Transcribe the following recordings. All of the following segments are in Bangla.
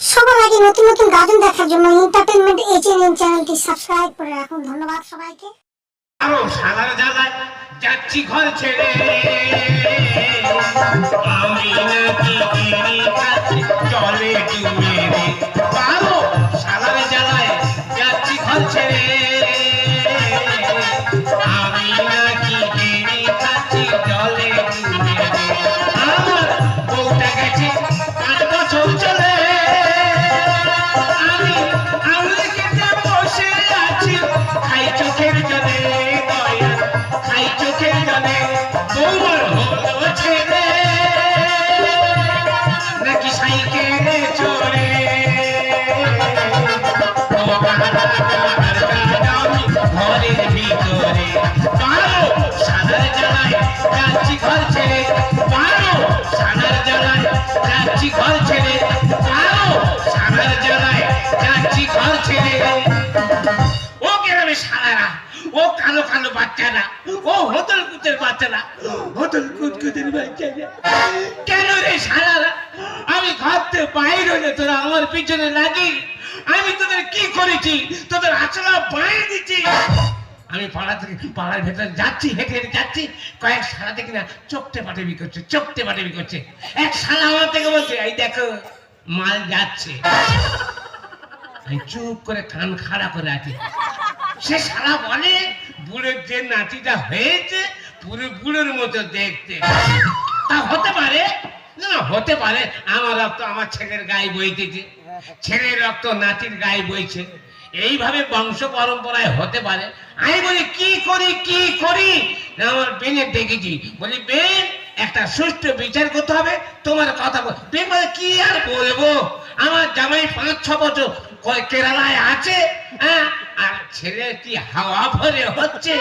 সবার আগে নতুন নতুন গার্ডেন দেখার জন্য এন্টারটেইনমেন্ট এইচএনএন চ্যানেলটি সাবস্ক্রাইব করে রাখুন। ধন্যবাদ সবাইকে। আরো সালার জ্বালায় যাচ্ছি ঘর ছেড়ে, আমি নাকি গিরি খাচ্ছি জলে ডুবে রে। আরো সালার জ্বালায় যাচ্ছি ঘর ছেড়ে, আমি নাকি গিরি খাচ্ছি জলে ডুবে রে। আমার বউটা গেছে 5 বছর চলে, আমি আঙুলে কেটে বসে আছি, খাই চোখের জলে দয়া, খাই চোখের জলে। বউমার হলো ছেড়ে নাকি সাইকেলে চড়ে, ও আমি ঘরের ভিতরে। পারো সাদার জ্বালায় যাচ্ছি ঘর ছেড়ে, পারো সাদার জ্বালায় যাচ্ছি ঘর ছেড়ে, পারো সাদার জ্বালায় যাচ্ছি ঘর ছেড়ে। ও গ্রামে সারারা, ও কালো কালো বাচ্চারা, ও হোটেল কুতের বাচ্চারা, হোটেল কুতকুতের বাচ্চারা, কেন রে সারারা আমি ঘর থেকে বাইর হলে তোরা আমার পিছনে লাগি? আমি তোদের কি করেছি? তোদের আচলা বাইরে দিচ্ছি। আমি পাড়া থেকে পাড়ার ভেতরে যাচ্ছি, হেঁটে হেঁটে যাচ্ছি, কয়েক সারা থেকে না চোখতে পাটাবি করছে, চোখতে পাটাবি করছে। এক সালা আমার থেকে বলছে, এই দেখো মাল যাচ্ছে। আমি চুপ করে কান খাড়া করে আছি। সে সারা বলে, বুড়োর যে নাতিটা হয়েছে পুরো বুড়োর মতো দেখতে। তা হতে পারে না, হতে পারে আমার রক্ত আমার ছেলের গায়ে বইতেছে, ছেলের রক্ত নাতির গায়ে বইছে, এইভাবে বংশ পরম্পরায় হতে পারে। আমি বলি কি করি কি করি, আমার বেনে দেখেছি, বলি বেন একটা সুষ্ঠু বিচার করতে হবে, তোমার কথা বল। বেন বলে কি আর বলবো, আমার জামাই 5-6 বছর কেরালায় আছে, হ্যাঁ, আর ছেলে কি হাওয়া ভরে হচ্ছে।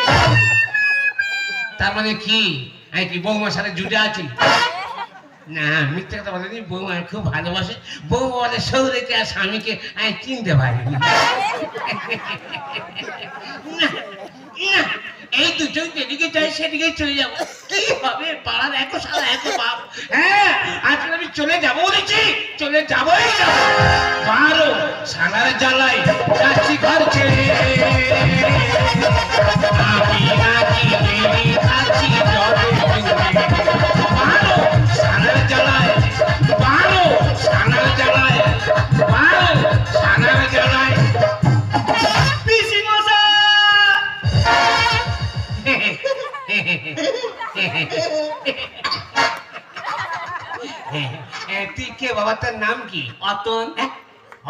তার মানে কি আমি কি বৌমার সাথে জুটে আছি? না, মিথ্যে কথা বলেনি। বৌমা খুব ভালোবাসে, বৌমা বলে সৌরেকে আর স্বামীকে আমি চিনতে পারিনি। না, এই দুটো যেদিকে চাই সেদিকে চলে যাবো, কি হবে পাড়ার এক সালা এক বাপ। হ্যাঁ, আজকে আমি চলে যাবো বলেছি, চলে যাবোই যাবো। পারো সালার জ্বালায় যাচ্ছি ঘর ছেড়ে, আমি নাকি গিরি খাচ্ছি জলে ডুবে। পারো সালার জ্বালায়, পারো সালার জ্বালায়, পারো সালার জ্বালায়। পিসি তুই কে বাবা, তোর নাম কি? অতন।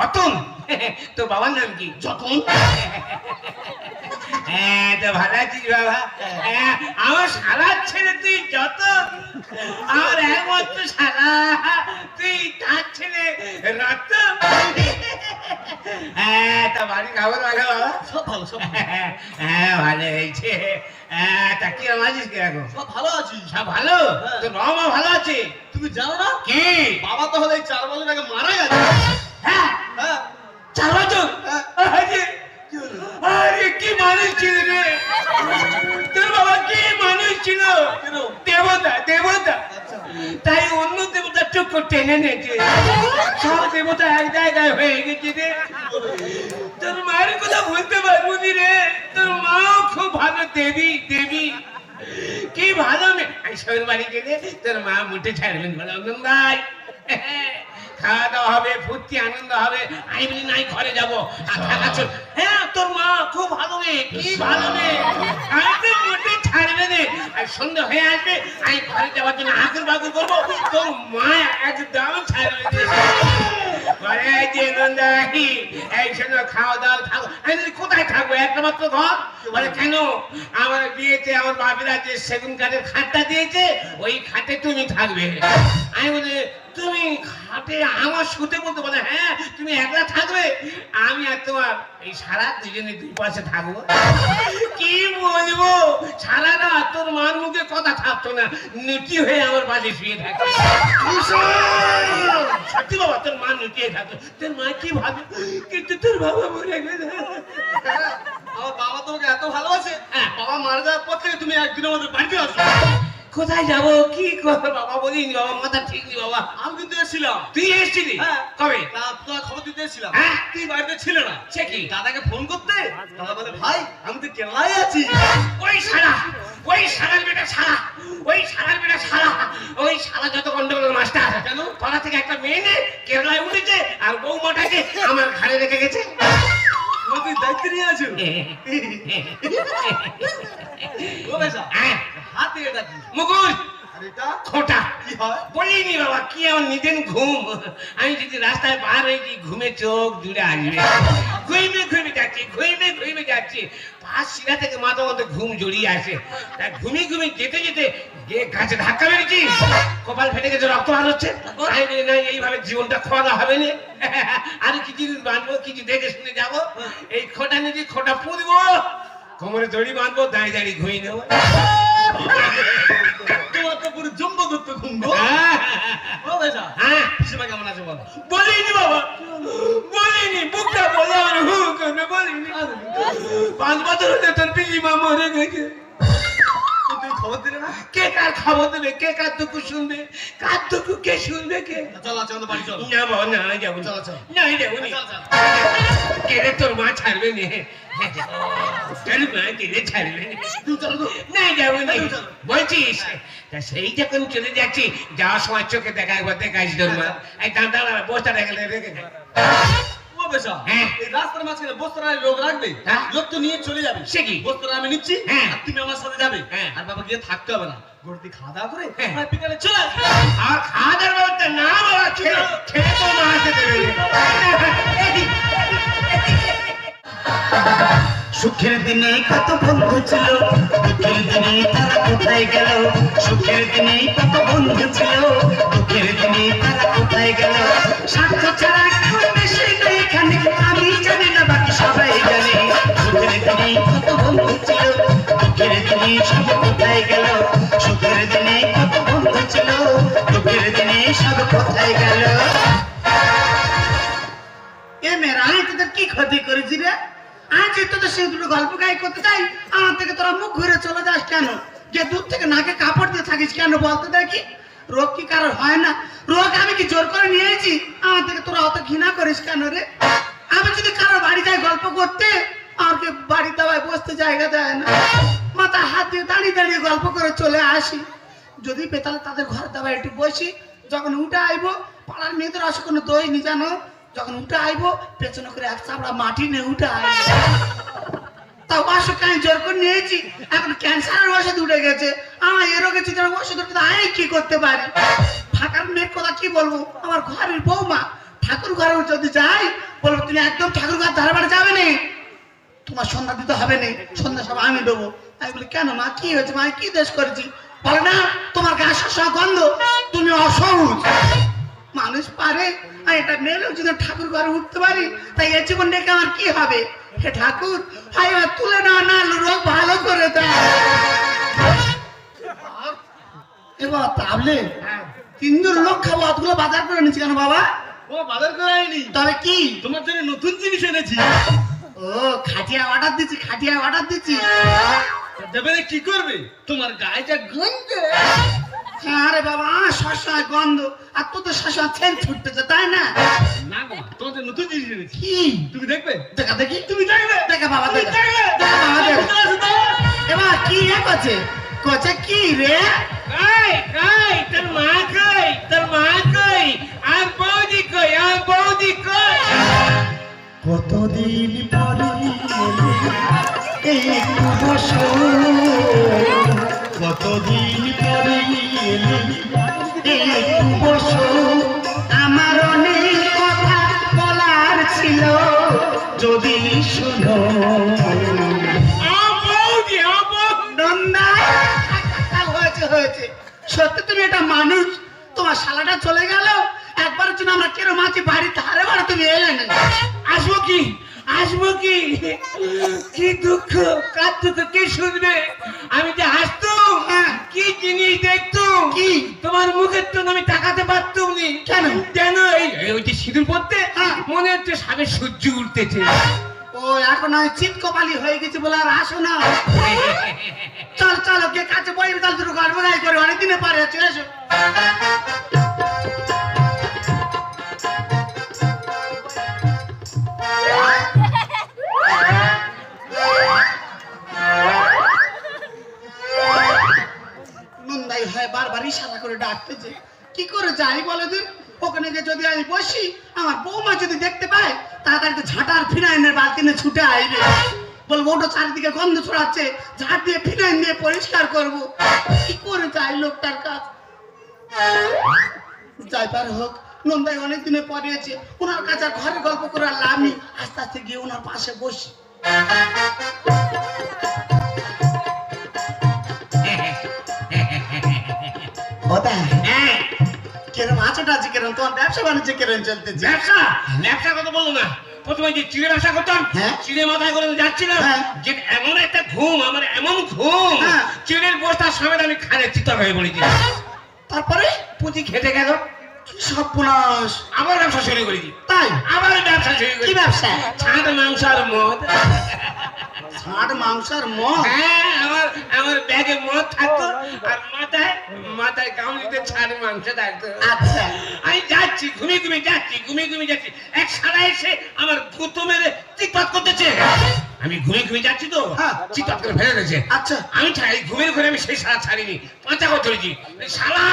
অতন? তোর বাবার নাম কি? যতন। হ্যাঁ, তো ভালো আছিস বাবা? হ্যাঁ, আমার শালার ছেলে তুই যতন, আমার একমাত্র শালা তুই, তার ছেলে রতন। হ্যাঁ, তা বাড়ির খবর ভালো বাবা? সব ভালো, সব ভালো। হ্যাঁ, ভালো হয়েছে। তা কিরম আছিস কিরকম? সব ভালো আছিস? সব ভালো? হ্যাঁ। তোর বাবা মা ভালো আছে? তুমি জানো না কি? বাবা তো হলে 4 বছর আগে মারা গেছে। হ্যাঁ, হ্যাঁ। 4 বছর? হ্যাঁ। আরে, কি হলো? আরে কি মানুষ ছিল রে তোর বাবা, কি মানুষ ছিল, কেন? দেবতা দেবতা। আচ্ছা। তাই অন্য দেবতা চক্কর টেনে নিয়েছে, সব দেবতা এক জায়গায় হয়ে গেছে রে। তোর মায়ের কথা বলতে পারবো নি রে, তোর মাও খুব ভালো দেবী দেবী, কি ভালো মেয়ে। আমি শোর বাড়ি গেলে তোর মা মুঠে ছাড়বেন, বলে অনন্ত ভাই খাওয়া দাওয়া হবে, ফুর্তি আনন্দ হবে। আমি বলি নাই, ঘরে যাবো আর থাকা চল। হ্যাঁ, তোর মা খুব ভালো মেয়ে, কি ভালো মেয়ে, আমি তো মোটে ছাড়বে না। আর সন্ধ্যা হয়ে আসবে, আমি ঘরে যাওয়ার জন্য আগুন বাগুন করবো, তোর মা একদম ছাড়বে না। ঘরে যে নন্দাই এই সময় খাওয়া দাওয়া থাকো। আমি বলি কোথায় থাকবো, একটা মাত্র ঘর? বলে কেন, আমার বিয়েতে আমার বাপেরা যে সেগুন কাঠের খাটটা দিয়েছে, ওই খাটে তুমি থাকবে। আমি বলি তুমি খাটে আমার শুতে বলতে? বলে হ্যাঁ, তুমি একলা থাকবে, আমি আর তোমার এই সারা দুজনে দুই পাশে থাকবো। কি বলবো, সারা রাত তোর মার মুখে কথা থাকতো না, নুটি হয়ে আমার পাশে শুয়ে থাকে। সত্যি বাবা, তোর মা নুটিয়ে থাকতো, তোর মা কি ভাবে, কিন্তু তোর বাবা মরে গেছে। আমার বাবা তোমাকে এত ভালোবাসে, বাবা মারা যাওয়ার পর থেকে তুমি একদিনের মধ্যে বাড়িতে আসো। কোথায় যাবো কি করবো বাবা বলিনি বাবা, মাথা ঠিক নেই বাবা। আমি কিন্তু এসেছিলাম। তুই এসেছিলি? হ্যাঁ। কবে? তা তোর খবর দিতে এসেছিলাম। হ্যাঁ। তুই বাড়িতে ছিলে না। সে কি? দাদাকে ফোন করতে, দাদা বলে ভাই আমি তো কেরালায় আছি। ওই শালার বেটা শালা, ওই শালা যত গন্ডগোলের মাস্টার। কেন? পাড়া থেকে একটা মেয়ে নে কেরালায় উঠেছে আর বৌমাটাকে আমার ঘাড়ে রেখে গেছে। ও তুই দায়িত্ব নিয়ে আছো। ও বেশা হ্যাঁ, হাতে এটা কি? মুকুল আর এটা খোঁটা কি হয়? বলিনি বাবা, কি আমার নিদেন ঘুম। আমি যদি রাস্তায় বার হয়েছি ঘুমে চোখ জুড়ে আসবে, ঘুমে যাচ্ছি পাঁচ শিরা থেকে মাথা মধ্যে ঘুম জড়িয়ে আসে। তাই ঘুমিয়ে যেতে গিয়ে গাছে ধাক্কা মেরেছি, কপাল ফেটে গেছে, রক্ত বার হচ্ছে। আমি বলি না, এইভাবে জীবনটা খোয়ানো হবে না, আর কি জিনিস বাঁধবো, কিছু দেখে শুনে যাবো। এই খোঁটা নিয়ে খোঁটা পুঁতবো, কোমরে দড়ি বাঁধবো, দাঁড়িয়ে ঘুমিয়ে নেবো। তোমার তো পুরো জম্বদত্ত ঘুম গো। ও বেশা হ্যাঁ, পিসিমা কেমন আছে বল? বলিনি বাবা, বলিনি, বুকটা বলে আমার হু করবে, বলিনি। 5 বছর হলে তোর পিসিমা মরে গেছে। তুই খবর দিলে না? কে কার খবর দেবে, কে কার দুঃখ শুনবে, কার দুঃখ কে শুনবে কে? চল আজকে আমাদের বাড়ি চল। না বাবা, না যাবো না, চল, চল। না যাবো না। চল, চল। কে রে তোর মা ছাড়বে না, তোর মা কে রে ছাড়বে না। তুই চল তো। না যাবো না চল, চল। বলছিস। তা সেই যখন চলে যাচ্ছি, যাওয়ার সময় চোখে দেখা একবার দেখাইস তোর মা। এই দাঁড়া বসটা রেখে যায়। ও বেশা হ্যাঁ। এই রাস্তার মাঝখানে বস্ত্রায় লোক রাখবে। হ্যাঁ। লোক তো নিয়ে চলে যাবে। সে কি? বস্ত্র আমি নিচ্ছি। হ্যাঁ। আর তুমি আমার সাথে যাবে। হ্যাঁ। আর বাবা গিয়ে থাকতে হবে না। গড়তি খাওয়া দাওয়া করে হ্যাঁ। আর বিকালে চলে আসবে। আর খাওয়া দাওয়ার বলতে না বাবা, ছেড়ে তো মা আসতে দেবে না। সুখের দিনে কত বন্ধু ছিল, দুঃখের দিনে তারা কোথায় গেল। সুখের দিনে কত বন্ধু ছিল, দুঃখের দিনে তারা কোথায় গেল। স্বার্থ ছাড়া কেউ বেশি নেই এখানে, আমি জানি না বাকি সবাই জানে। সুখের দিনে কত বন্ধু ছিল, দুঃখের দিনে সব কোথায় গেল। সুখের দিনে কত বন্ধু ছিল, দুঃখের দিনে সব কোথায় গেল। এ মেয়েরা, আমি তোদের কি ক্ষতি করেছি রে? আজ তোদের সেই দুটো গল্প গাই করতে চাই, আমার থেকে তোরা মুখ ঘুরে চলে যাস কেন? যে দূর থেকে নাকে কাপড় দিয়ে থাকিস কেন বলতে দেখি? রোগ কি কারোর হয় না? রোগ আমি কি জোর করে নিয়েছি? আমার থেকে তোরা অত ঘৃণা করিস কেন রে? আমি যদি কারোর বাড়ি যাই গল্প করতে, আমাকে বাড়ি দাওয়ায় বসতে জায়গা দেয় না, মাথা হাত দিয়ে দাঁড়িয়ে গল্প করে চলে আসি। যদি পেতালে তাদের ঘর দাওয়ায় একটু বসি, যখন উঠে আইবো পাড়ার মেয়েদের আসে কোনো দই নি জানো, যখন উঠে আইবো পেছনে করে এক চাপড়া মাটি নিয়ে উঠে আইবো। তা অসুখ আমি জোর করে নিয়েছি, এখন ক্যান্সারের ওষুধ উঠে গেছে, আমার এ রোগের চিন্তা ওষুধ উঠে আমি কি করতে পারি? ফাঁকার মেয়ের কথা কি বলবো, আমার ঘরের বৌমা ঠাকুর ঘরে যদি যাই বলবো তুমি একদম ঠাকুর ঘর ধারে বাড়ি যাবে না, তোমার সন্ধ্যা দিতে হবে না, সন্ধ্যা সব আমি দেবো। আমি বলি কেন মা, কি হয়েছে মা, কি দেশ করেছি? বলে না তোমার গা সব গন্ধ, তুমি অসহজ। মানুষ পারে, আর এটা মেয়েও যদি ঠাকুর ঘরে উঠতে পারি, তাই এ জীবন রেখে আমার কি হবে? হে ঠাকুর, হয় এবার তুলে নাও না, রোগ ভালো করে দাও। এবার তাহলে 3 জন লোক খাবো, অতগুলো বাজার করে নিচ্ছি কেন বাবা? ও বাজার করে আইনি, তবে কি তোমার জন্য নতুন জিনিস এনেছি। ও খাটিয়া অর্ডার দিচ্ছি। দেবে রে, কি করবে? তোমার গায়ে যা গন্ধ। আরে বাবা, সবসময় গন্ধ, আর তোদের সবসময় সেন ছুটতেছে তাই না? না গো, তোমার জন্য নতুন জিনিস এনেছি। কি তুমি দেখবে? দেখা দেখি, তুমি দেখবে? দেখা বাবা, তুমি দেখা দেখবে? দেখা বাবা, দেখা। ভিতরে আসো তো। এবার কি রে করছে কি রে? কই তোর মা কই, আর বৌদি কই। কতদিন পরে একটু বসো, কতদিন পরে একটু বসো, আমার অনেক কথা বলার ছিল, যদি শোনো। নন্দা, হয়েছে সত্যি তুমি এটা মানুষ? তোমার শালাটা চলে গেল, একবারের জন্য আমরা কেরম আছি বাড়ির ধারে বাড়ি, তুমি এলে না। আসবো কি কি দুঃখ, কার দুঃখ কে শুনবে? আমি যে হাসতুম, কি জিনিস দেখতুম, কি? তোমার মুখের তো আমি তাকাতে পারতুম নি। কেন? ওই যে সিঁদুর পড়তে মনে হচ্ছে সামনে সূর্য উঠতেছে। ও ও এখন আমি চিত কপালি হয়ে গেছি বলে আর আসো না। চল চল ওকে কাছে বই চল দুটো গল্প গাই করে অনেকদিনে পারে চলে এসো। নন্দাই হয় বারবার ইশারা করে ডাকতেছে, কি করে যাই বলে দিন। ওখানে গিয়ে যদি আমি বসি, আমার বৌমা যদি দেখতে পায় তাড়াতাড়ি তো ঝাঁটার ফিনাইনের বালতি নিয়ে ছুটে আইবে, বলবো ওটা চারিদিকে গন্ধ ছড়াচ্ছে, ঝাঁট দিয়ে ফিনাইন দিয়ে পরিষ্কার করবো। কি করে যাই লোকটার কাজ। যাইবার হোক, নন্দাই অনেক দিনে পরে এসে ওনার কাছে আর ঘরে গল্প করে আর লাভ নেই। আস্তে আস্তে গিয়ে ওনার পাশে বসি। কেরম আছোটা আছে, কেরম তোমার ব্যবসা বাণিজ্য কেরম চলতেছে? ব্যবসা ব্যবসা কথা বললো না। প্রথমে যে চিড়ে ব্যবসা করতাম, হ্যাঁ। চিড়ে মাথায় করে যাচ্ছিলাম, হ্যাঁ। যে এমন একটা ঘুম, আমার এমন ঘুম, হ্যাঁ। চিড়ের বস্তার সমেত আমি খানে চিত্ত হয়ে পড়েছি। তারপরে পুঁজি খেতে গেল, কি সর্বনাশ। আবার ব্যবসা শুরু করেছি। তাই আবার ব্যবসা শুরু কি করেছি। ব্যবসা? ছাদ মাংস আর মদ। ছাড় মাংস আর মদ? হ্যাঁ, আমার ব্যাগে মদ থাকতো আর মাথায় গামলিতে ছাড় মাংস থাকতো। আচ্ছা। আমি যাচ্ছি, ঘুমিয়ে ঘুমিয়ে যাচ্ছি, এক সারা এসে আমার গুঁতো মেরে চিৎপাত করতেছে। আমি ঘুমিয়ে যাচ্ছি তো, হ্যাঁ। চিৎপাত করে ফেলে দিয়েছে। আচ্ছা। আমি ঘুমের ঘরে আমি সেই সারা ছাড়িনি, পাঁচা করে ধরেছি। শালা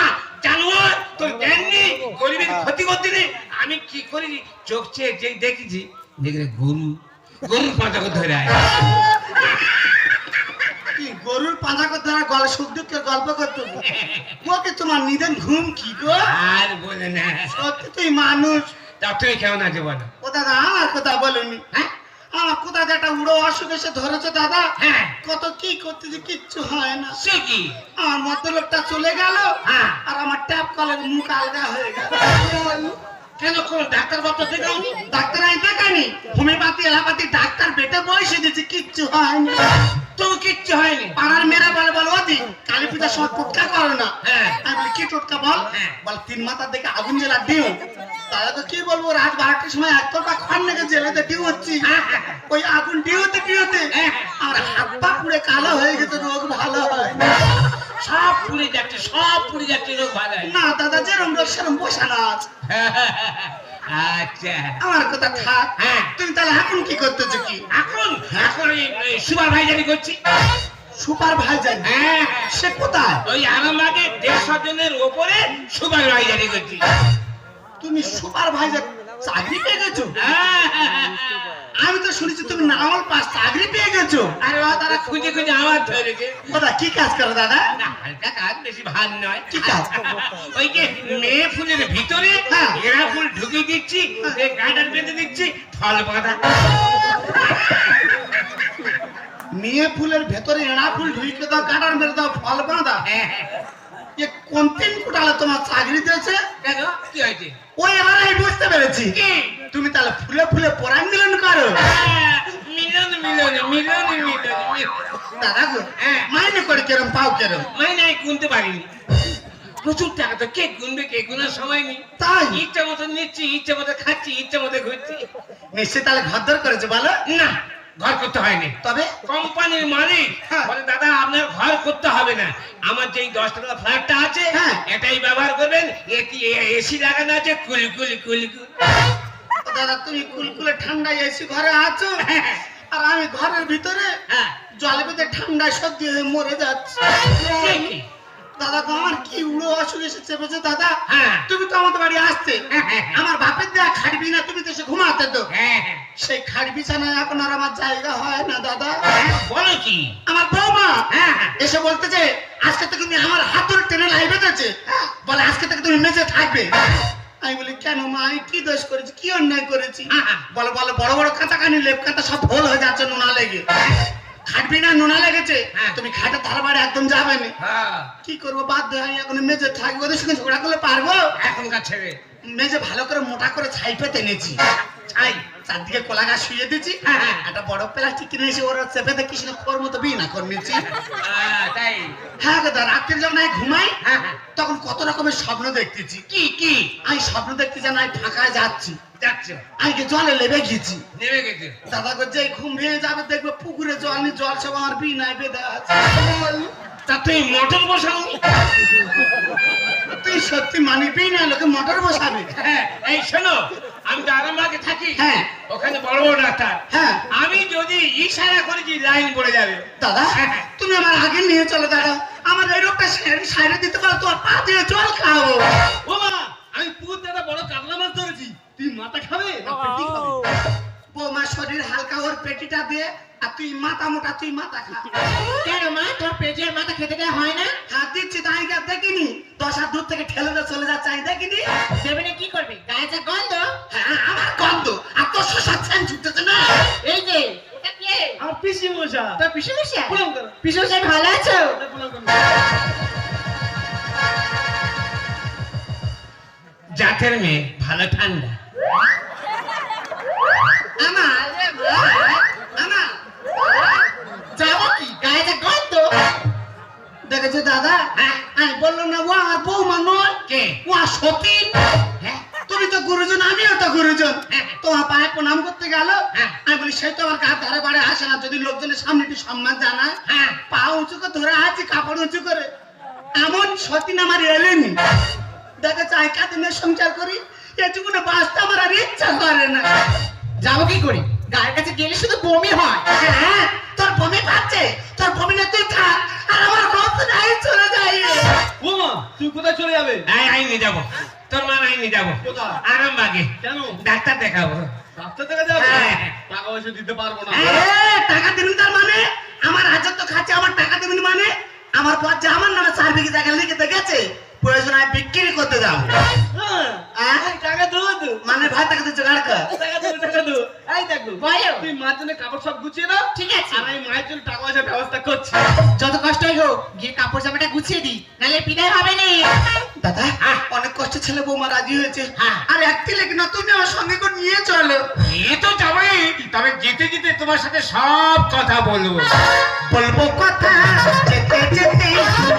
জানোয়ার, তোর জ্ঞান নেই, গরিবের ক্ষতি করতে নেই। আমি কি করেছি, চোখ চেয়ে যেই দেখেছি, দেখলে গরুর পাঁচা করে ধরে আয়। কি গরুর পাঁজা করতে গলা সুখ দুঃখের গল্প করতে ওকে তোমার নিদেন ঘুম কি গো? আর বলে না, সত্যি তুই মানুষ। তা তুমি কেমন আছে বলো? ও দাদা আমার কথা বলুনি। হ্যাঁ আমার কোথা দিয়ে একটা উড়ো অসুখ এসে ধরেছে দাদা। হ্যাঁ, কত কি করতেছে, কিচ্ছু হয় না। সে কি? আমার মতো লোকটা চলে গেল, হ্যাঁ। আর আমার ট্যাপ কলের মুখ আলগা হয়ে গেল। কেন কোন ডাক্তার বাপ্তা দেখাওনি? ডাক্তার আমি দেখানি, হোমিওপ্যাথি এলাপাতি ডাক্তার বেটে বসে দিয়েছে, কিচ্ছু হয়নি। তো কিচ্ছু হয়নি। পাড়ার মেয়েরা বলে বল ওদি কালী পূজার সময় টোটকা করো না। হ্যাঁ। আমি বলি কি টোটকা বল? হ্যাঁ। বল 3 মাথার দিকে আগুন জ্বালা ডিউ। তাহলে তো কি বলবো, রাত 12টার সময় একতরফা খড় নেগে জেলেতে ডিউ হচ্ছি। ওই আগুন ডিউতে আমার হাত পা পুড়ে কালো হয়ে গেছে, রোগ ভালো হয় না। সব পুড়ে যাচ্ছে, লোক ভালো হয় না। না দাদা, যেরম রোগ সেরম বসানো আছে। আচ্ছা, আমার কথা থাক। হ্যাঁ। তুমি তাহলে এখন কি করতেছো? কি এখন আমি সুপারভাইজারি করছি। সুপারভাইজার? হ্যাঁ, সে কোথায়? ওই আরামবাগে 150 জনের ওপরে সুপারভাইজারি করছি। তুমি সুপারভাইজার চাকরি পেয়ে গেছো? হ্যাঁ। আমি তো শুনেছি তুমি নাওয়াল পাস চাকরি পেয়ে গেছো। আরে বাবা, তারা খুঁজে আমার ধরেছে। দাদা কি কাজ করো দাদা? না, হালকা কাজ, বেশি ভার নয়। কি কাজ? ওই যে মেয়ে ফুলের ভিতরে হ্যাঁ। এরা ফুল ঢুকিয়ে দিচ্ছি, গার্ডার বেঁধে দিচ্ছি, ফল বাঁধা। মেয়ে ফুলের ভেতরে এড়া ফুল ঢুকে দাও, কাটার মেরে দাও, ফল বাঁধা। হ্যাঁ। এ কোন তিন কোটালে তোমার চাকরি দিয়েছে? কেন, কি হয়েছে? ওই এবার আমি বুঝতে পেরেছি, কি? তুমি তাহলে ফুলে ফুলে পরাণ মিলন করো। হ্যাঁ, মিলন। দাদা গো, হ্যাঁ। মাইনে করে কেরম পাও কেরম? মাইনে আমি গুনতে পারিনি, প্রচুর টাকা তো, কে গুনবে, কে গুনার সময় নেই। তাই ইচ্ছা মতো নিচ্ছি, ইচ্ছা মতো খাচ্ছি, ইচ্ছা মতো ঘুরছি। নিশ্চয় তাহলে ঘরদর করেছে বলো? না, ঘর করতে হয়নি। তবে কোম্পানির মালিক হ্যাঁ। বলে, দাদা আপনার ঘর করতে হবে না, আমার যেই 10 টাকা ফ্ল্যাটটা আছে হ্যাঁ। এটাই ব্যবহার করবেন, এসি লাগানো আছে, কুলকুল। ও দাদা, তুমি কুলকুলে ঠান্ডায় এসি ঘরে আছো, আর আমি ঘরের ভিতরে হ্যাঁ। জল বেঁধে ঠান্ডায় সর্দি হয়ে মরে যাচ্ছে। সে কি? দাদা গো, আমার কি উড়ো অসুখ এসে চেপেছে দাদা। হ্যাঁ। তুমি তো আমাদের বাড়ি আসতে, আমার বাপের দেয়া খাট বিনা তুমি তো এসে ঘুমাতে তো। হ্যাঁ। সেই খাট বিছানায় এখন আর আমার জায়গা হয় না দাদা। বলো কি? আমার বৌমা হ্যাঁ। এসে বলতেছে আজকে থেকে তুমি আমার হাত ধরে টেনে লাই বেঁধেছে, বলে আজকে থেকে তুমি মেজে থাকবে। আমি বলি কেন মা, আমি কি দোষ করেছি, কি অন্যায় করেছি? বলে বলে বড় বড় কাঁটা কানি লেপ কাঁটা সব ভোল হয়ে যাচ্ছে নোনা লেগে। খাটবি না, নোনা লেগেছে, তুমি খাটে তার বাড়ি একদম যাবে না। হ্যাঁ। কি করবো, বাধ্য হয়ে আমি এখন মেজে থাকবো। ওদের সঙ্গে ঝগড়া করলে পারবো? এখনকার ছেলে মেজে ভালো করে মোটা করে ছাই পেতে এনেছি, ছাই চারদিকে কলা গাছ শুয়ে দিয়েছি, একটা বড় প্লাস্টিক কিনে এসে ওরা চেপে দিয়ে কৃষ্ণ খোর মতো বিনা করে নিয়েছি। তাই? হ্যাঁ দাদা, রাত্রে যখন আমি ঘুমাই হ্যাঁ। তখন কত রকমের স্বপ্ন দেখতেছি। কি? আমি স্বপ্ন দেখতে জানি আমি ফাঁকায় যাচ্ছি, আচ্ছা আজকে জলে লেবে গেছি নেমে গেছে দাদা করছে এই ঘুম ভেঙে যাবে দেখবে পুকুরে জল নি জল সব আমার বিনায় বেঁধে আছে তা তুই মোটর বসাও তুই সত্যি মানিবি না লোকে মোটর বসাবে হ্যাঁ এই শোনো আমি তো আরামবাগে থাকি হ্যাঁ। ওখানে বড় বড় ডাক্তার হ্যাঁ। আমি যদি ইশারা করেছি লাইন পড়ে যাবে দাদা হ্যাঁ। তুমি আমার আগে নিয়ে চলো দাদা আমার এই রোগটা সাইডে দিতে পারো তোমার পা দিয়ে জল খাবো ও মা আমি পুকুর দাদা বড় কাতলা মাছ ধরেছি তুই মাথা খাবে না পেটি খাবে বৌমা শরীর হালকা ওর পেটিটা দিয়ে আর তুই মাথা মোটা তুই মাথা খা কেন মা তোর পেটের মাথা খেতে দেওয়া হয় না? হাত দিচ্ছি তাই দেখিনি 10 হাত দূর থেকে ঠেলে দিয়ে চলে যাচ্ছে আমি দেখিনি দেবে না কি করবে? গায়ে যা গন্ধ। হ্যাঁ আমার গন্ধ আর তোর শশা ছেন ছুটতেছে না এই যে ওটা কে? আমার পিসি মশা তোর পিসে মশাই? প্রণাম করো। পিসে মশাই ভালো আছো? জাতের মেয়ে ভালো ঠান্ডা আমার আমার যাবো কি? গায়ে যা গন্ধ। দেখেছো দাদা আমি বললাম না ও আমার বৌমা নয় কে ও সতীন হ্যাঁ তুমি তো গুরুজন আমিও তো গুরুজন হ্যাঁ। তোমার পায়ে প্রণাম করতে গেল হ্যাঁ। আমি বলি সেই তো আমার গা ধারে বাড়ে আসে না যদি লোকজনের সামনে একটু সম্মান জানায় হ্যাঁ পা উঁচু করে ধরে আছি কাপড় উঁচু করে এমন সতীন আমার এলেনি দেখে চাই কাদিনে সংসার করি এটুকুনে বাঁচতে আমার আর ইচ্ছা করে না যাবো কি করি? গায়ের কাছে গেলে শুধু বমি হয়। হ্যাঁ তোর বমি পাচ্ছে তোর বমি না তুই খা আর আমার রক্ত নাই চলে যায় ও মা তুই কোথায় চলে যাবে আই নিয়ে যাবো তোর মা আই নিয়ে যাবো কোথায়? আরামবাগে কেন ডাক্তার দেখাবো ডাক্তার থেকে যাবে হ্যাঁ। টাকা পয়সা দিতে পারবো না টাকা দিবি তার মানে আমার হাজার তো খাচ্ছে আমার টাকা দিবি মানে আমার পর যে আমার নামে 4 বিঘি জায়গা লিখে গেছে প্রয়োজন আমি বিক্রি করতে যাবো হ্যাঁ টাকা দেবো তো মানে ভাই টাকা দিচ্ছে গাড়কা টাকা দেবো এই দেখো বলো। তুই মার জন্য কাপড় সব গুছিয়ে দাও ঠিক আছে। আর আমি মায়ের জন্য টাকা পয়সার ব্যবস্থা করছি যত কষ্টই হোক গিয়ে কাপড় জামাটা গুছিয়ে দি, নাহলে বিদায় হবে না। দাদা হ্যাঁ। অনেক কষ্ট ছেলে বৌমা রাজি হয়েছে হ্যাঁ। আর একটি লেগে না তুমি আমার সঙ্গে করে নিয়ে চলো এ তো যাবেই তবে যেতে যেতে তোমার সাথে সব কথা বলবো বলবো কথা যেতে যেতে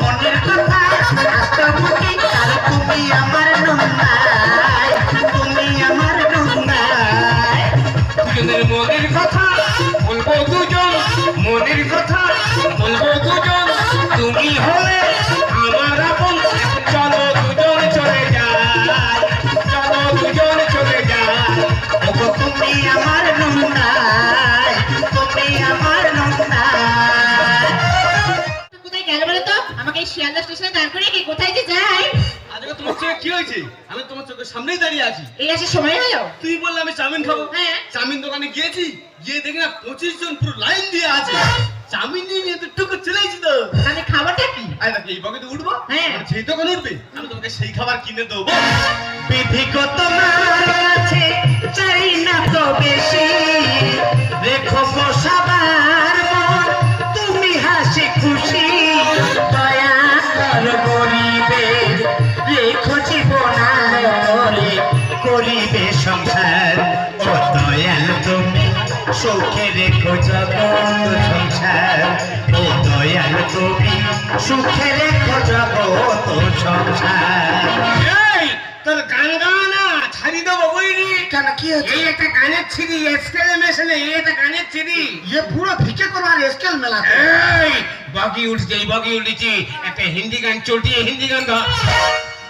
মনের কথা আস্তে বুকে আর তুমি আমার নন্দাই তুমি আমার নন্দাই দুজনের মনের কথা বলবো দুজন মনের কথা বলবো দুজন তুমি হলে আমার আপন চলো দুজন চলে যাই চলো দুজন চলে যাই ওগো তুমি আমার নন্দাই তুমি আমার নন্দাই কোথায় গেল বলো তো? আমাকে এই শিয়ালদা স্টেশনে দাঁড় করে কি কোথায় যে যাই? আজকে তোমার চোখে কি হয়েছে আমি তোমার চোখের সামনেই দাঁড়িয়ে আছি এই আসার সময় হলো? তুই বললে আমি চাউমিন খাবো হ্যাঁ। চাউমিন দোকানে গিয়েছি গিয়ে দেখি না 25 জন পুরো লাইন দিয়ে আছে চাউমিন নিয়ে তো টুকু চলেছি তো তাহলে খাবারটা কি? আরে নাকি এই বকে তো উঠবো হ্যাঁ। আর যেই দোকান উঠবে আমি তোমাকে সেই খাবার কিনে দেবো বিধিগত আছে চাই না তো বেশি রেখো গো সবার মন তুমি হাসি খুশি দয়া কর গরিবের রেখো জীবনারে করিবে সংসার ও দয়াল তুমি সুখে রেখো জগৎ সংসার ও দয়াল তুমি সুখে রেখো জগৎ সংসার এই তোর গান গানা ছাড়ি দেবো বুঝলি কেন কি হচ্ছে এই একটা গানের ছিরি স্কেলে মেশালে এই একটা গানের ছিরি ये पूरा ভিকে করবার স্কেল মেলা এই বগি উঠছে এই বগি উঠেছি একটা হিন্দি গান চলটিয়ে হিন্দি গান ধর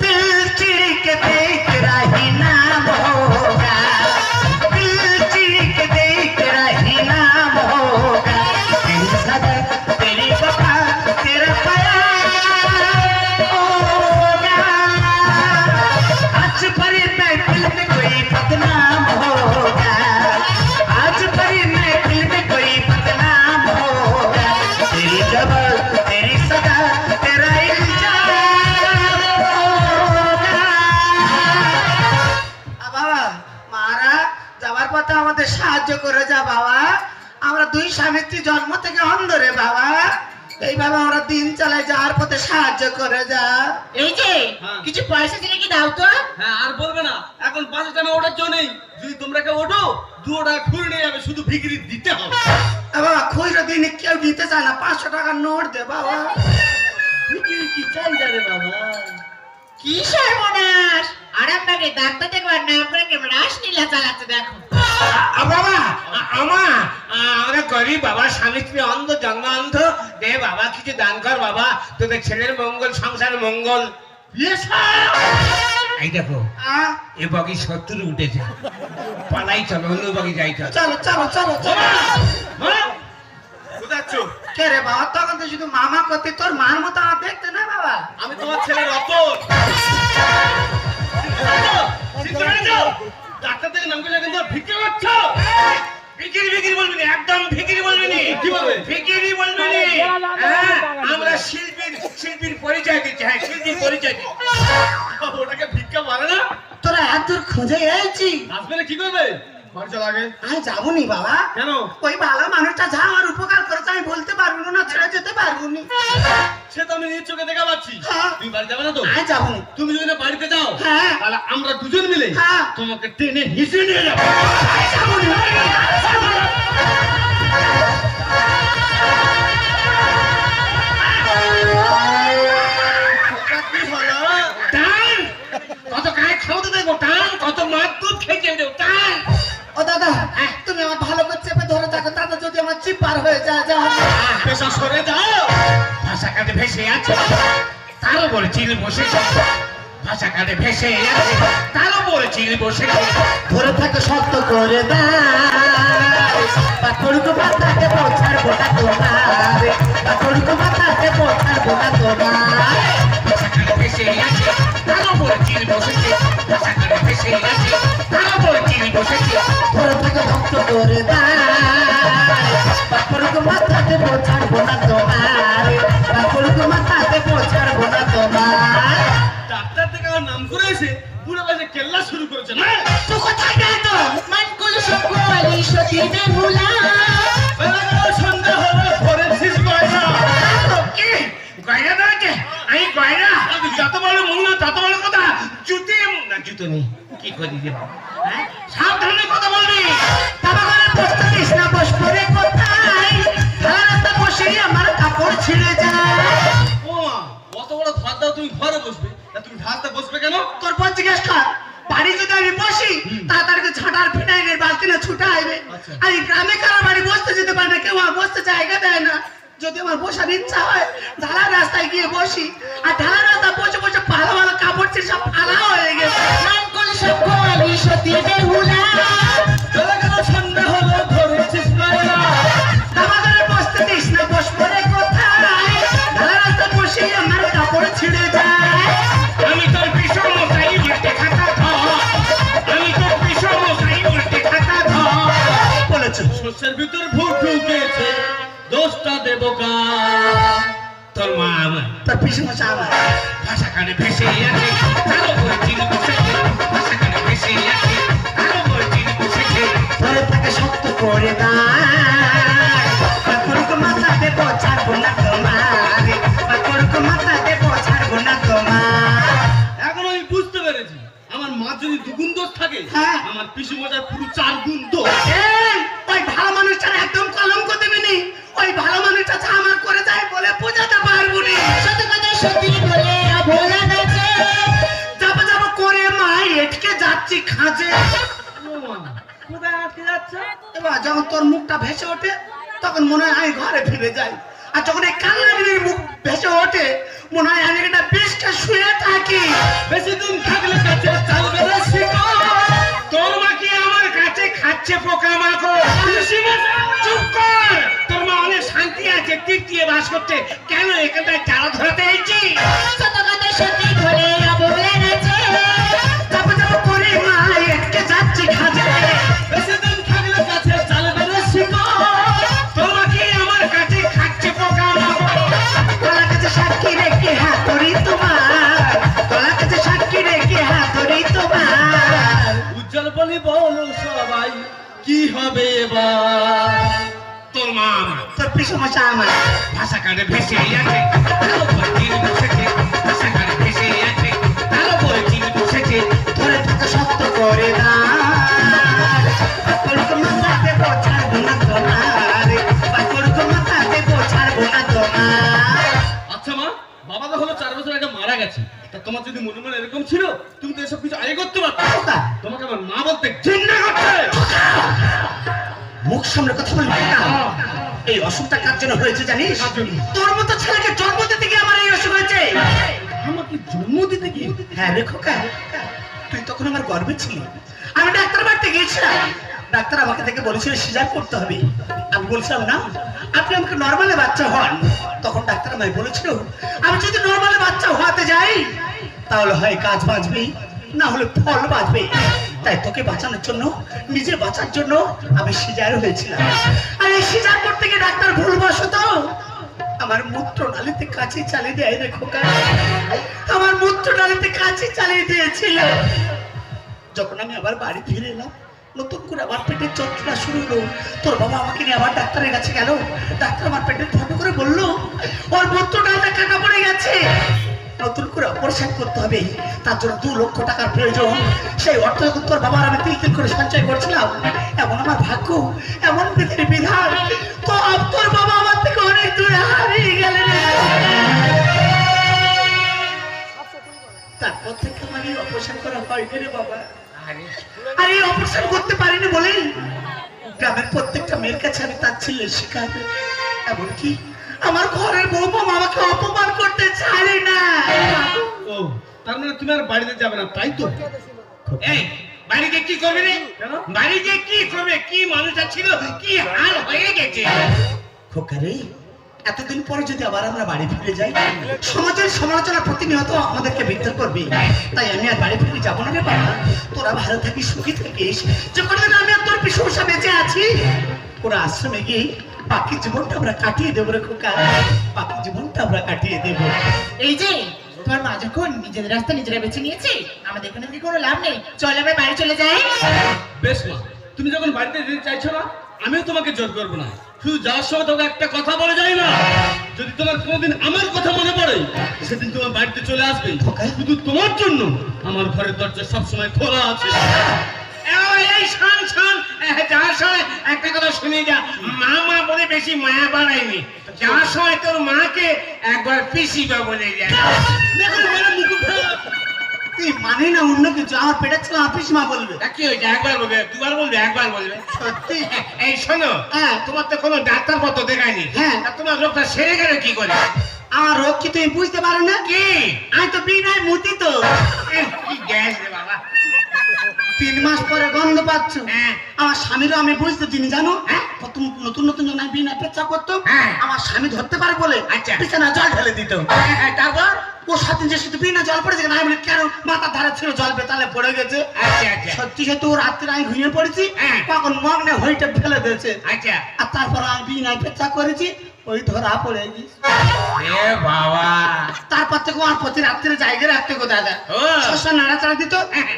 दिल चिड़ के देख रही नाम होगा दिल चिड़ के देख रही नाम होगा तेरी सदा तेरी वफा तेरा प्यार होगा आज भरी महफिल में कोई बदनाम होगा आज भरी महफिल में कोई बदनाम होगा तेरी जबर तेरी सदा तेरा इल्जाम होगा বাবা মারা যাবার পথে আমাদের সাহায্য করে যা বাবা আমরা দুই স্বামী স্ত্রী জন্ম থেকে অন্ধ রে বাবা এইভাবে আমরা দিন চালাই যাওয়ার পথে সাহায্য করে যা এই যে হ্যাঁ। কিছু পয়সা দিলে কি দাও তো? হ্যাঁ আর বলবে না এখন বাসে টাইমে ওঠার জন্য নেই যদি তোমরা কেউ ওঠো 2 টাকা খুঁড়ে নিয়ে যাবে শুধু বিক্রি দিতে হবে বাবা খুচরো দিন কেউ দিতে চায় না 500 টাকার নোট দে বাবা বিক্রি কি চাই যাবে বাবা কি সর্বনাশ! আরামবাগে ডাক্তার দেখবার নাম করে কেমন রাসলীলা চালাচ্ছে দেখো। বাবা আমরা গরিব বাবা, স্বামী স্ত্রী অন্ধ, জন্ম অন্ধ। দে বাবা কিছু দান কর বাবা, তোদের ছেলের মঙ্গল, সংসার মঙ্গল। এই দেখো এ বগি 70 উঠেছে, পালাই চলো, অন্য বগি যাই চল। চলো চলো চলো চলো। কোথাচ্ছ? কে রে বাবা, তখন তো শুধু মামা করতে, তোর মার মতো আর দেখতে না বাবা। আমি তোমার ছেলে রতন। ডাক্তার থেকে নাম করে কিন্তু ভিক্ষে করছো। ভিকিরি ভিকিরি বলবি না, একদম ভিকিরি বলবি না। কি বলবে? ভিকিরি বলবি না। হ্যাঁ, আমরা শিল্পীর পরিচয় দিচ্ছি। হ্যাঁ, শিল্পীর পরিচয় দিচ্ছি। ওটাকে ভিক্ষা বলে না। তোরা এত দূর খুঁজে এসেছি, আসবে কি করবে? বাড়ি চল আগে। আমি যাবনি বাবা। কেন? ওই ভালো মানুষটা যা আমার উপকার করেছে আমি বলতে পারবো না, ছেড়ে যেতে পারবো না। সে তো আমি নিজ চোখে দেখা পাচ্ছি। হ্যাঁ। তুমি বাড়ি যাবে না তো? আমি যাবনি। তুমি যদি না বাড়িতে যাও, হ্যাঁ। তাহলে আমরা দুজন মিলে হ্যাঁ। তোমাকে টেনে হিসেবে নিয়ে যাবো। আমি যাবনি। টান! কত গায়ে খাওয়াতে দেখবো, টান! কত মাছ দুধ খেয়েছে দেবো, টান! ও দাদা, তুমি আমার ভালো করে চেপে ধরে থাকো, দাদা যদি আমার চিপ পার হয়ে যায় যা হবে। পেশা সরে যাও। ভাষা কাটে ভেসে আছে, তার উপরে চিল বসেছে। ভাষা কাটে ভেসে আছে, তার উপরে চিল বসেছে। ধরে থাকো শক্ত করে পাথরকে মাথাতে পৌঁছার গোটা তোমার, পাথরকে মাথাতে পৌঁছার গোটা তোমার। ভাষা কাটে ভেসে আছে, তার উপরে চিল বসেছে। ভাষা কাটে ভেসে আছে, তার উপরে চিল বসেছে। ধরে থাকো শক্ত করে পাথরকে মাথাতে পৌঁছার গোটা তোমার, পাথরকে মাথাতে পৌঁছার গোটা তোমার। ডাক্তার থেকে আমার নাম করে এসে পুরো বাজে কেল্লা শুরু করেছে না। তুই কোথায় গেল তো? মনকুল সকলি সতী বেহুলা। সন্দেহ হলো ফরেন্সিস গয়না। কি গয়না ধরেছে? আমি গয়না? যত বড় মুখ না তত বড় কথা। জুতে না, জুতো নেই, কি করি রে বাবা? হ্যাঁ, সাবধানে কথা বলবি। বাবা ঘরে বসতে দিস না, বস পরে কোথায় রাস্তা বসে আমার কাপড় ছিঁড়ে যায়। ও মা, অত বড় ঘর দাও, তুমি ঘরে বসবে, তা তুমি ঢালতে বসবে কেন? তোর পর জিজ্ঞেস কর, বাড়ি যদি আমি বসি তাড়াতাড়ি ঝাঁটার ফিনাইলের বালতি না ছুটে আসবে। আচ্ছা। আর এই গ্রামে কারো বাড়ি বসতে যেতে পারে না, কেউ আর বসতে জায়গা দেয় না। যদি আমার বসার ইচ্ছা হয় ঢালার রাস্তায় গিয়ে বসি, আর ঢালার রাস্তায় বসে বসে ভালো ভালো কাপড় ছিঁড়ে সব ফালা হয়ে গেছে। মনকুল সকলি সতী বেহুলা। সন্দেহ হলো ফরেন্সিস গয়না। বাবা ঘরে বসতে দিস না, বস পরে কোথায় ঢালার রাস্তায় বসে আমার কাপড় ছিঁড়ে যায়। আমি তোর বিষম মশাই উল্টে খাতা ধর। আমি তোর বিষম মশাই উল্টে খাতা ধর। বলেছে শস্যের ভিতর ভূত ঢুকেছে, দোষটা দেব কার? তোর মা আমার। তোর পিছু মশা আমার। ভাষা কানে ভেসে আছে, তার উপরে চিল বসেছে। ভাষা কানে ভেসে আছে, তার উপরে চিল বসেছে। ধরে থাকে শক্ত করে পাথরকে মাথাতে পৌঁছাবো না তোমার, পাথরকে মাথাতে পৌঁছাবো না তোমার। এখন আমি বুঝতে পেরেছি, আমার মা যদি 2 গুণ দোষ থাকে, হ্যাঁ। আমার পিসু মজার পুরো 4 গুণ দোষ। এই, ওই ভালো মানুষটার একদম কলঙ্ক দেবে নি। ওই ভালো মানুষটা যা আমার করে যায় বলে বোঝাতে পারবো নি। সত কথা সতী বলে অবলা গেছে। যাবো যাবো করে মা এটকে যাচ্ছি খাঁজে। কোথায় আটকে যাচ্ছে? এবার যখন তোর মুখটা ভেসে ওঠে তখন মনে হয় আমি ঘরে ফিরে যাই, আর যখন এই কান্নাগিরির মুখ ভেসে ওঠে মনে হয় আমি একটা বিষটা শুয়ে থাকি। বেশি দিন থাকলে কাছে চালবে না শিকড়। তোর মা কি আমার কাছে খাচ্ছে পোকামাকড়? চুপ কর। তোর মা অনেক শান্তি আছে, তৃপ্তিতে বাস করতে। কেন এখানটায় চারা ধরাতে এসেছি? সত কথা সতী বলে অবলা গেছে। যাবো যাবো করে মা এটকে যাচ্ছি খাঁজে। বেশি দিন থাকলে কাছে চালবে না শিকড়। তোর মা কি আমার কাছে খাচ্ছে পোকামাকড়? তোলা কাছে সাক্ষী রেখে হাতুড়ি তোমার, তোলা কাছে সাক্ষী রেখে হাতুড়ি তোমার। উজ্জ্বল বলি বলো সবাই, কি হবে এবার? তোর মা আমার। তোর পিছু মশা আমার। ভাষা কানে ভেসে আছে, তার উপরে চিল বসেছে। ভাষা কানে ভেসে আছে, তার উপরে চিল বসেছে। ধরে থাকা শক্ত করে পাথরকে মাথাতে পৌঁছাবো না তোমার, পাথরকে মাথাতে পৌঁছাবো না তোমার। আচ্ছা মা, বাবা তো হলো 4 বছর আগে মারা গেছে। তা তোমার যদি মনে মনে এরকম ছিল, তুমি তো এসব কিছু আগে করতে পারতো খোকা, তোমাকে আমার মা বলতে ঘৃণা করছে। মুখ সামনে কথা বলবি খোকা। এই অসুখটা কার জন্য হয়েছে জানিস? কার জন্য? তোর মতো ছেলেকে জন্ম দিতে গিয়ে আমার এই অসুখ হয়েছে। আমাকে জন্ম দিতে গিয়ে? হ্যাঁ রে খোকা, তুই তখন আমার গর্বে ছিলি। আমি ডাক্তার বাড়িতে গিয়েছিলাম, ডাক্তার আমাকে দেখে বলেছিল সিজার করতে হবে। আমি বলছিলাম না, আপনি আমাকে নর্মালে বাচ্চা হন। তখন ডাক্তার আমায় বলেছিল আমি যদি নর্মালে বাচ্চা হওয়াতে যাই তাহলে হয় কাজ বাঁচবে, না হলে ফল বাঁচবে। তাই তোকে বাঁচানোর জন্য, নিজে বাঁচার জন্য আমি সিজার হয়েছিলাম। আর এই সিজার করতে গিয়ে ডাক্তার ভুলবশত আমার মূত্র নালীতে কাঁচি চালিয়ে দেয় রে খোকা। আমার মূত্র নালীতে কাঁচি চালিয়ে দিয়েছিল। যখন আমি আবার বাড়ি ফিরে এলাম, নতুন করে আমার পেটের যন্ত্রণা শুরু হলো। তোর বাবা আমাকে নিয়ে আবার ডাক্তারের কাছে গেল। ডাক্তার আমার পেটের ফটো করে বললো ওর মূত্র নালীতে কাটা পড়ে গেছে, নতুন করে অপারেশন করতে হবে। তার জন্য 2 লক্ষ টাকার প্রয়োজন। সেই অর্থ যখন তোর বাবার আমি তিল তিল করে সঞ্চয় করছিলাম, এমন আমার ভাগ্য, এমন পৃথিবীর বিধান, তো তোর বাবা আমার থেকে অনেক দূরে হারিয়ে গেলেন। তারপর থেকে আমার এই অপারেশন করা হয়নি রে বাবা। আর এই অপারেশন করতে পারিনি বলে গ্রামের প্রত্যেকটা মেয়ের কাছে আমি তার ছেলের শিকার। এমনকি আমার ঘরের বৌমা আমাকে অপমান করতে ছাড়ে না। ও, তার মানে তুমি আর বাড়িতে যাবে না, তাই তো? এই বাড়িতে কি করবে রে? কেন? বাড়িতে কি করবে? কি মানুষটা ছিল, কি হাল হয়ে গেছে। খোকা রে, এতদিন পরে যদি আবার আমরা বাড়ি ফিরে যাই, সমাজের সমালোচনা প্রতিনিয়ত আমাদেরকে বিদ্ধ করবে। তাই আমি আর বাড়ি ফিরে যাবো না রে বাবা। তোরা ভালো থাকিস, সুখী থাকিস। যখন আমি আর তোর পিছনে বেঁচে আছি, ওরা আশ্রমে গিয়ে বাকি জীবনটা আমরা কাটিয়ে দেবো রে খোকা। বাকি জীবনটা আমরা কাটিয়ে দেবো। এই যে তোমার মা যখন নিজেদের রাস্তা নিজেরা বেছে নিয়েছে, আমাদের এখানে কি কোনো লাভ নেই। চল আমরা বাড়ি চলে যাই। বেশ মা, তুমি যখন বাড়িতে যেতে চাইছো না, আমিও তোমাকে জোর করবো না। শুধু যাওয়ার সময় তোমাকে একটা কথা বলে যাই না, যদি তোমার কোনোদিন আমার কথা মনে পড়ে সেদিন তোমার বাড়িতে চলে আসবে। শুধু তোমার জন্য আমার ঘরের দরজা সবসময় খোলা আছে। এই শোন শোন, যাওয়ার সময় একটা কথা শুনে যা। মা মা বলে বেশি মায়া বাড়ায়নি। যাওয়ার সময় তোর মাকে একবার পিসিবা বলে যা। তুই মানে না অন্য কিছু, আমার পেটের ছিল আপিস মা বলবে। কি হয়েছে? একবার বলবে, দুবার বলবে, একবার বলবে। সত্যি? এই শোনো, হ্যাঁ। তোমার তো কোনো ডাক্তার পত্র দেখায়নি। হ্যাঁ। তা তোমার রোগটা সেরে গেল কি করে? আমার রোগ কি তুমি বুঝতে পারো না? কি? আমি তো বিনায় মুতি তো। কি গ্যাস রে বাবা। 3 মাস পরে গন্ধ পাচ্ছ। হ্যাঁ। আমার স্বামীরও আমি বুঝতে দিনি জানো। প্রথম নতুন নতুন যখন আমি বিনা পেচ্ছা করতাম, হ্যাঁ। আমার স্বামী ধরতে পারে বলে আচ্ছা। বিছানা জল ঢেলে দিত। তারপর? ও সাথে যে শুধু বিনা জল পড়েছে, না আমি বলি, কেন? মাথার ধারে ছিল, জল বেতালে পড়ে গেছে। আচ্ছা আচ্ছা সত্যি সত্যি ও রাত্রে আমি ঘুমিয়ে পড়েছি, হ্যাঁ। কখন মগ্নে হইটা ফেলে দিয়েছে। আচ্ছা। আর তারপর আমি বিনা পেচ্ছা করেছি, ওই ধরা পড়ে গেছি। এ বাবা। তারপর থেকে আমার প্রতি রাত্রে জায়গায় রাখতে গো দাদা। ও। শস্য নাড়াচাড়া দিত,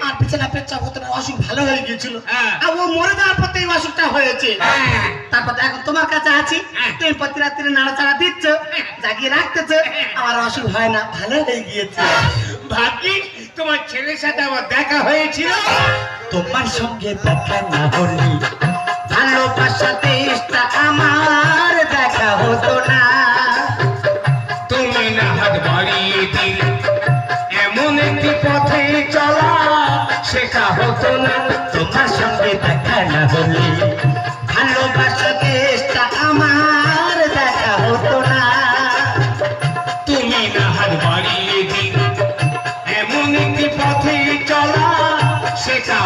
আর বিছানা পেচ্ছা হতো না, অসুখ ভালো হয়ে গিয়েছিল। হ্যাঁ। আর ও মরে যাওয়ার পর থেকে অসুখটা হয়েছে। হ্যাঁ। তারপর তো এখন তোমার কাছে আছি, হ্যাঁ। তুমি প্রতি রাত্রে নাড়াচাড়া দিচ্ছ, জাগিয়ে রাখতেছ, আমার অসুখ হয় না, ভালো হয়ে গিয়েছে। ভাগ্যিস তোমার ছেলের সাথে আমার দেখা হয়েছিল। তোমার সঙ্গে দেখা না হলে ভালোবাসা দেশটা আমার দেখা হতো না। তুমি না হাত বাড়িয়ে দিলে এমন একটি পথে চলা শেখা হতো না। তোমার সঙ্গে দেখা না হলে ভালোবাসা দেশটা আমার দেখা হতো না। তুমি না হাত বাড়িয়ে দিলে এমন একটি পথে চলা শেখা